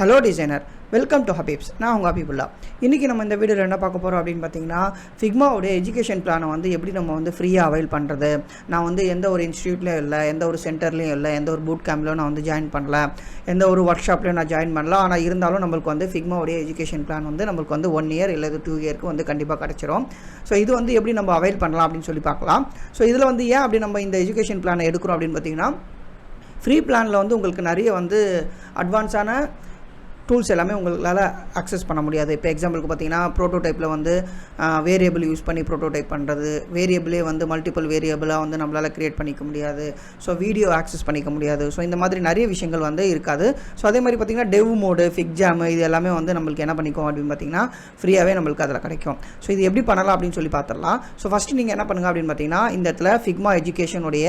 Hello designer, welcome to ஹபீப்ஸ். நான் உங்கள் ஹபீபுல்லா. இன்றைக்கி நம்ம இந்த வீடியோவில் என்ன பார்க்க போகிறோம் அப்படின்னு பார்த்தீங்கன்னா, ஃபிக்மாவோடைய எஜுகேஷன் பிளானை வந்து எப்படி நம்ம வந்து ஃப்ரீயாக அவைல் பண்ணுறது. நான் வந்து எந்த ஒரு இன்ஸ்டியூட்லேயும் இல்லை, எந்த ஒரு சென்டர்லேயும் இல்லை, எந்த ஒரு பூட் கேம்ப்லையும் நான் வந்து ஜாயின் பண்ணல, எந்த ஒரு ஒர்க் ஷாப்லையும் நான் ஜாயின் பண்ணல. ஆனால் இருந்தாலும் நம்மளுக்கு வந்து ஃபிக்மாவோடைய எஜுகேஷன் பிளான் வந்து நம்மளுக்கு வந்து 1 இயர் இல்லை 2 இயருக்கு வந்து கண்டிப்பாக கிடச்சிரும். ஸோ இது வந்து எப்படி நம்ம அவைல் பண்ணலாம் அப்படின்னு சொல்லி பார்க்கலாம். ஸோ இதில் வந்து ஏன் அப்படி நம்ம இந்த எஜுகேஷன் பிளானை எடுக்கிறோம் அப்படின்னு பார்த்தீங்கன்னா, ஃப்ரீ பிளானில் வந்து உங்களுக்கு நிறைய வந்து அட்வான்ஸான டூல்ஸ் எல்லாமே உங்களால் அக்சஸ் பண்ண முடியாது. இப்போ எக்ஸாம்பிளுக்கு பார்த்தீங்கன்னா, ப்ரோட்டோடைப்பில் வந்து வேரியபிள் யூஸ் பண்ணி ப்ரோட்டோடைப் பண்ணுறது, வேரியபிளே வந்து மல்டிபிள் வேரியபிளாக வந்து நம்மளால் க்ரியேட் பண்ணிக்க முடியாது. ஸோ வீடியோ ஆக்சஸ் பண்ணிக்க முடியாது. ஸோ இந்த மாதிரி நிறைய விஷயங்கள் வந்து இருக்காது. ஸோ அதே மாதிரி பார்த்திங்கன்னா, டெவ் மோடு, ஃபிக்ஜாமு, இது எல்லாமே வந்து நம்மளுக்கு என்ன பண்ணிக்கும் அப்படின்னு பார்த்தீங்கன்னா, ஃப்ரீயாகவே நம்மளுக்கு அதில் கிடைக்கும். ஸோ இது எப்படி பண்ணலாம் அப்படின்னு சொல்லி பார்த்துடலாம். ஸோ ஃபஸ்ட்டு நீங்கள் என்ன பண்ணுங்கள் அப்படின்னு பார்த்தீங்கன்னா, இந்த இடத்துல ஃபிக்மா எஜுகேஷனுடைய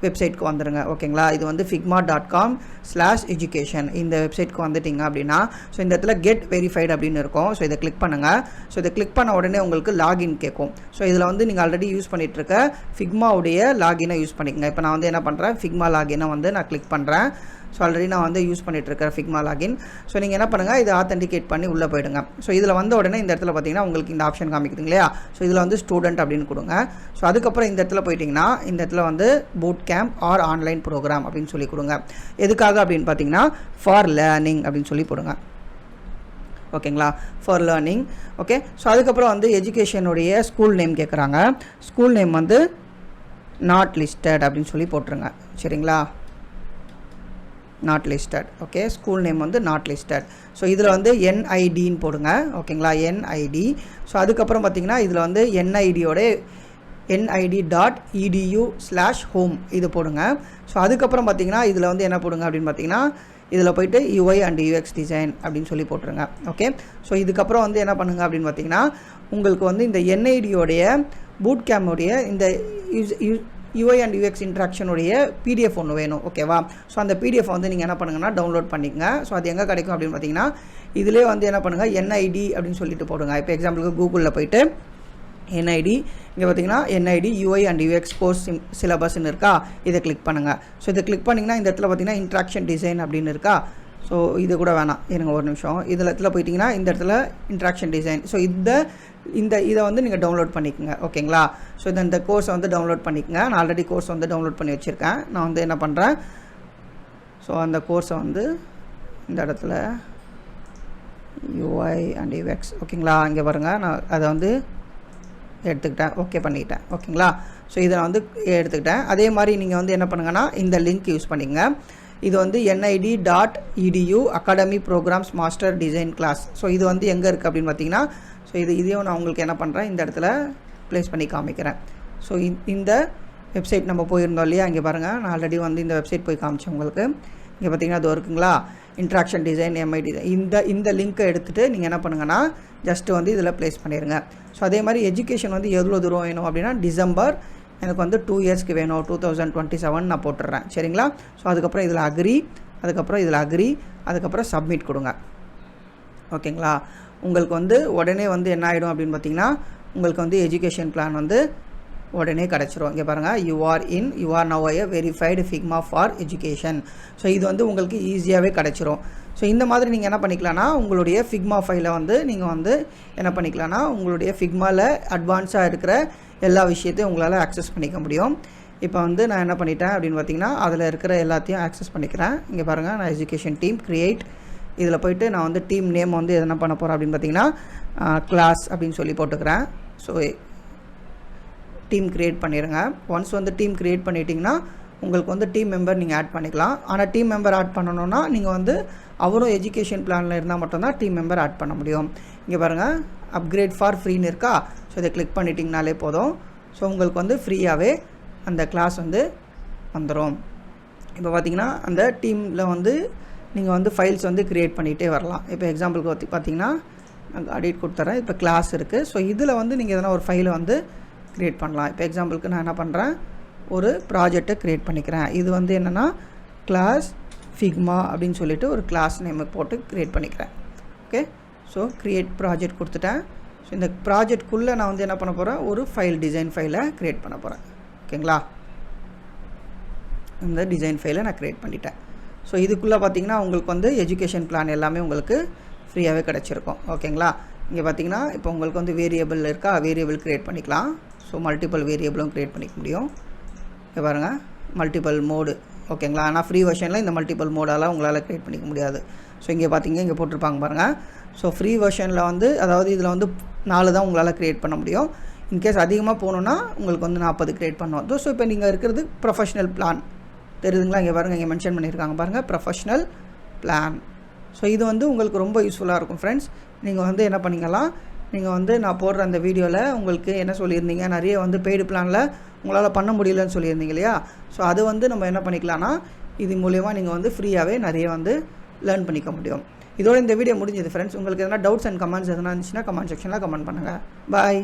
வெப்சைட்க்கு வந்துடுங்க. ஓகேங்களா, இது வந்து figma.com/education இந்த வெப்சைட்க்கு வந்துட்டிங்க அப்படின்னா, ஸோ இந்த இடத்துல கெட் வெரிஃபைடு அப்படின்னு இருக்கும். ஸோ இதை கிளிக் பண்ணுங்கள். ஸோ இதை கிளிக் பண்ண உடனே உங்களுக்கு லாகின் கேட்கும். ஸோ இதில் வந்து நீங்கள் ஆல்ரெடி யூஸ் பண்ணிகிட்டு இருக்க ஃபிக்மாவுடைய லாகினை யூஸ் பண்ணிக்கங்க. இப்போ நான் வந்து என்ன பண்ணுறேன், ஃபிக்மா லாகினை வந்து நான் கிளிக் பண்ணுறேன். ஸோ ஆல்ரெடி நான் வந்து யூஸ் பண்ணிகிட்ருக்கேன் ஃபிக்மா லாகின். ஸோ நீங்கள் என்ன பண்ணுங்கள், இதை ஆத்தென்டிகேட் பண்ணி உள்ளே போயிடுங்க. ஸோ இதில் வந்த உடனே இந்த இடத்துல பார்த்தீங்கன்னா உங்களுக்கு இந்த ஆப்ஷன் காமிக்குது இல்லையா. ஸோ இதில் வந்து ஸ்டூடெண்ட் அப்படின்னு கொடுங்க. ஸோ அதுக்கப்புறம் இந்த இடத்துல போயிட்டிங்கன்னா, இந்த இடத்துல வந்து boot camp or online programme அப்படின்னு சொல்லி கொடுங்க. எதுக்காக அப்படின்னு பார்த்தீங்கன்னா, ஃபார் லேர்னிங் அப்படின்னு சொல்லி போடுங்க. ஓகேங்களா, ஃபார் லேர்னிங். ஓகே, ஸோ அதுக்கப்புறம் வந்து எஜுகேஷனுடைய ஸ்கூல் நேம் கேட்குறாங்க. ஸ்கூல் நேம் வந்து நாட் லிஸ்டட் அப்படின்னு சொல்லி போட்டுருங்க. சரிங்களா, not listed. Okay, school name வந்து நாட் லிஸ்டட். ஸோ இதில் வந்து என்ஐடின்னு போடுங்க. ஓகேங்களா, என்ஐடி. ஸோ அதுக்கப்புறம் பார்த்தீங்கன்னா, இதில் வந்து என்ஐடியோட nid.edu/home இது போடுங்க. ஸோ அதுக்கப்புறம் பார்த்தீங்கன்னா, இதில் வந்து என்ன போடுங்க அப்படின்னு பார்த்தீங்கன்னா, இதில் போய்ட்டு UI and UX டிசைன் அப்படின்னு சொல்லி போட்டுருங்க. ஓகே, ஸோ இதுக்கப்புறம் வந்து என்ன பண்ணுங்க அப்படின்னு பார்த்தீங்கன்னா, உங்களுக்கு வந்து இந்த என்ஐடியோடைய பூட் கேம்போடைய இந்த UI and UX இன்ட்ராக்ஷனுடைய PDF ஒன்று வேணும். ஓகேவா, ஸோ அந்த PDF வந்து நீங்கள் என்ன பண்ணுங்கன்னா டவுன்லோட் பண்ணிக்கங்க. ஸோ அது எங்கே கிடைக்கும் அப்படின்னு பார்த்தீங்கன்னா, இதிலே வந்து என்ன பண்ணுங்கள், NID அப்படின்னு சொல்லிட்டு போடுங்க. இப்போ எக்ஸாம்பிளுக்கு கூகுளில் போய்ட்டு NID, இங்கே பார்த்தீங்கன்னா NID UI and UX course சிலபஸ்ன்னு இருக்கா, இதை கிளிக் பண்ணுங்கள். ஸோ இதை கிளிக் பண்ணிங்கன்னா, இந்த இடத்துல பார்த்தீங்கன்னா இன்ட்ராக்ஷன் டிசைன் அப்படின்னு இருக்கா. ஸோ இது கூட வேணாம், இருங்க ஒரு நிமிஷம். இதில் இடத்துல போயிட்டிங்கன்னா இந்த இடத்துல இன்ட்ராக்ஷன் டிசைன். ஸோ இதை வந்து நீங்கள் டவுன்லோட் பண்ணிக்கோங்க. ஓகேங்களா, ஸோ இந்த கோர்ஸை வந்து டவுன்லோட் பண்ணிக்கோங்க. நான் ஆல்ரெடி கோர்ஸ் வந்து டவுன்லோட் பண்ணி வச்சுருக்கேன். நான் வந்து என்ன பண்ணுறேன், ஸோ அந்த கோர்ஸை வந்து இந்த இடத்துல UI and UX. ஓகேங்களா, இங்கே பாருங்கள், நான் அதை வந்து எடுத்துக்கிட்டேன், ஓகே பண்ணிக்கிட்டேன். ஓகேங்களா, ஸோ இதை நான் வந்து எடுத்துக்கிட்டேன். அதே மாதிரி நீங்கள் வந்து என்ன பண்ணுங்கன்னா, இந்த லிங்க் யூஸ் பண்ணிங்க. இது வந்து nid.edu academy programmes master design class. So இது வந்து எங்கே இருக்குது அப்படின்னு பார்த்தீங்கன்னா, ஸோ இதையும் நான் உங்களுக்கு என்ன பண்ணுறேன், இந்த இடத்துல ப்ளேஸ் பண்ணி காமிக்கிறேன். ஸோ இந்த வெப்சைட் நம்ம போயிருந்தோம் இல்லையா, இங்கே பாருங்கள், நான் ஆல்ரெடி வந்து இந்த வெப்சைட் போய் காமிச்சேன் உங்களுக்கு. இங்கே பார்த்தீங்கன்னா அது இருக்குங்களா, இன்ட்ராக்ஷன் டிசைன் MID. இந்த லிங்க்கை எடுத்துகிட்டு நீங்கள் என்ன பண்ணுங்கன்னா, ஜஸ்ட்டு வந்து இதில் ப்ளேஸ் பண்ணிடுங்க. ஸோ அதே மாதிரி எஜுகேஷன் வந்து எவ்வளோ தூரம் வேணும் அப்படின்னா, டிசம்பர் எனக்கு வந்து 2 இயர்ஸ்க்கு வேணும், 2027 நான் போட்டுடுறேன். சரிங்களா, ஸோ அதுக்கப்புறம் இதில் அக்ரி, அதுக்கப்புறம் இதில் அக்ரி, அதுக்கப்புறம் சப்மிட் கொடுங்க. ஓகேங்களா, உங்களுக்கு வந்து உடனே வந்து என்ன ஆகிடும் அப்படின்னு பார்த்தீங்கன்னா, உங்களுக்கு வந்து எஜுகேஷன் பிளான் வந்து உடனே கிடச்சிரும். இங்கே பாருங்கள், you are now a verified Figma for education. So இது வந்து உங்களுக்கு ஈஸியாகவே கிடச்சிரும். ஸோ இந்த மாதிரி நீங்கள் என்ன பண்ணிக்கலாம்னா, உங்களுடைய ஃபிக்மா ஃபைலை வந்து நீங்கள் வந்து என்ன பண்ணிக்கலாம்னா, உங்களுடைய ஃபிக்மாவில் அட்வான்ஸாக இருக்கிற எல்லா விஷயத்தையும் உங்களால் ஆக்சஸ் பண்ணிக்க முடியும். இப்போ வந்து நான் என்ன பண்ணிட்டேன் அப்படின்னு பார்த்தீங்கன்னா, அதில் இருக்கிற எல்லாத்தையும் ஆக்சஸ் பண்ணிக்கிறேன். இங்கே பாருங்கள், நான் எஜுகேஷன் டீம் க்ரியேட், இதில் போய்ட்டு நான் வந்து டீம் நேம் வந்து எதனா பண்ண போகிறேன் அப்படின்னு பார்த்தீங்கன்னா, கிளாஸ் அப்படின்னு சொல்லி போட்டுக்கிறேன். ஸோ டீம் க்ரியேட் பண்ணிடுங்க. ஒன்ஸ் வந்து டீம் க்ரியேட் பண்ணிட்டீங்கன்னா, உங்களுக்கு வந்து டீம் மெம்பர் நீங்கள் ஆட் பண்ணிக்கலாம். ஆனால் டீம் மெம்பர் ஆட் பண்ணணுன்னா நீங்கள் வந்து அவரும் எஜுகேஷன் பிளானில் இருந்தால் மட்டும்தான் டீம் மெம்பர் ஆட் பண்ண முடியும். இங்கே பாருங்கள், அப்கிரேட் ஃபார் ஃப்ரீன்னு இருக்கா. ஸோ இதை கிளிக் பண்ணிட்டிங்கனாலே போதும். ஸோ உங்களுக்கு வந்து ஃப்ரீயாகவே அந்த கிளாஸ் வந்து வந்துடும். இப்போ பார்த்தீங்கன்னா, அந்த டீமில் வந்து நீங்கள் வந்து ஃபைல்ஸ் வந்து க்ரியேட் பண்ணிகிட்டே வரலாம். இப்போ எக்ஸாம்பிளுக்கு பார்த்தீங்கன்னா, நான் அடிட் கொடுத்துட்றேன். இப்போ கிளாஸ் இருக்குது. ஸோ இதில் வந்து நீங்கள் எதனா ஒரு ஃபைலை வந்து க்ரியேட் பண்ணலாம். இப்போ எக்ஸாம்பிளுக்கு நான் என்ன பண்ணுறேன், ஒரு ப்ராஜெக்டை க்ரியேட் பண்ணிக்கிறேன். இது வந்து என்னென்னா, கிளாஸ் ஃபிக்மா அப்படின்னு சொல்லிட்டு ஒரு கிளாஸ் நேமை போட்டு க்ரியேட் பண்ணிக்கிறேன். ஓகே, ஸோ க்ரியேட் ப்ராஜெக்ட் கொடுத்துட்டேன். ஸோ இந்த ப்ராஜெக்ட்குள்ளே நான் வந்து என்ன பண்ண போகிறேன், ஒரு ஃபைல் டிசைன் ஃபைலை க்ரியேட் பண்ண போகிறேன். ஓகேங்களா, இந்த டிசைன் ஃபைலை நான் க்ரியேட் பண்ணிட்டேன். ஸோ இதுக்குள்ளே பார்த்தீங்கன்னா உங்களுக்கு வந்து எஜுகேஷன் பிளான் எல்லாமே உங்களுக்கு ஃப்ரீயாகவே கிடச்சிருக்கும். ஓகேங்களா? இங்கே பார்த்தீங்கன்னா இப்போ உங்களுக்கு வந்து வேரியபிள் இருக்கா, வேரியபிள் க்ரியேட் பண்ணிக்கலாம். ஸோ மல்டிபிள் வேரியபிளும் க்ரியேட் பண்ணிக்க முடியும். இங்கே பாருங்கள், மல்டிபிள் மோடு. ஓகேங்களா? ஆனால் ஃப்ரீ வெர்ஷனில் இந்த மல்டிபிள் மோடால் உங்களால் க்ரியேட் பண்ணிக்க முடியாது. ஸோ இங்கே பார்த்தீங்க, இங்கே போட்டிருப்பாங்க பாருங்கள். ஸோ ஃப்ரீ வெர்ஷனில் வந்து அதாவது இதில் வந்து 4 தான் உங்களால் க்ரியேட் பண்ண முடியும். இன்கேஸ் அதிகமாக போகணுன்னா உங்களுக்கு வந்து 40 க்ரியேட் பண்ணுவோம். ஸோ இப்போ நீங்கள் இருக்கிறது ப்ரொஃபஷ்னல் பிளான் தெரியுதுங்களா? இங்கே பாருங்கள், இங்கே மென்ஷன் பண்ணியிருக்காங்க பாருங்கள், ப்ரொஃபஷ்னல் பிளான். ஸோ இது வந்து உங்களுக்கு ரொம்ப யூஸ்ஃபுல்லாக இருக்கும் ஃப்ரெண்ட்ஸ். நீங்கள் வந்து என்ன பண்ணிக்கலாம், நீங்கள் வந்து நான் போடுற அந்த வீடியோவில் உங்களுக்கு என்ன சொல்லியிருந்தீங்க, நிறைய வந்து பெய்டு பிளானில் உங்களால் பண்ண முடியலன்னு சொல்லியிருந்தீங்க இல்லையா? ஸோ அது வந்து நம்ம என்ன பண்ணிக்கலாம்னா, இது மூலயமா நீங்கள் வந்து ஃப்ரீயாகவே நிறைய வந்து லேர்ன் பண்ணிக்க முடியும். இதோட இந்த வீடியோ முடிஞ்சது ஃப்ரெண்ட்ஸ். உங்களுக்கு எதனா டவுட்ஸ் அண்ட் கமெண்ட்ஸ் எதனா இருந்துச்சுன்னா கமெண்ட் செக்ஷனில் கமெண்ட் பண்ணுங்கள். பாய்.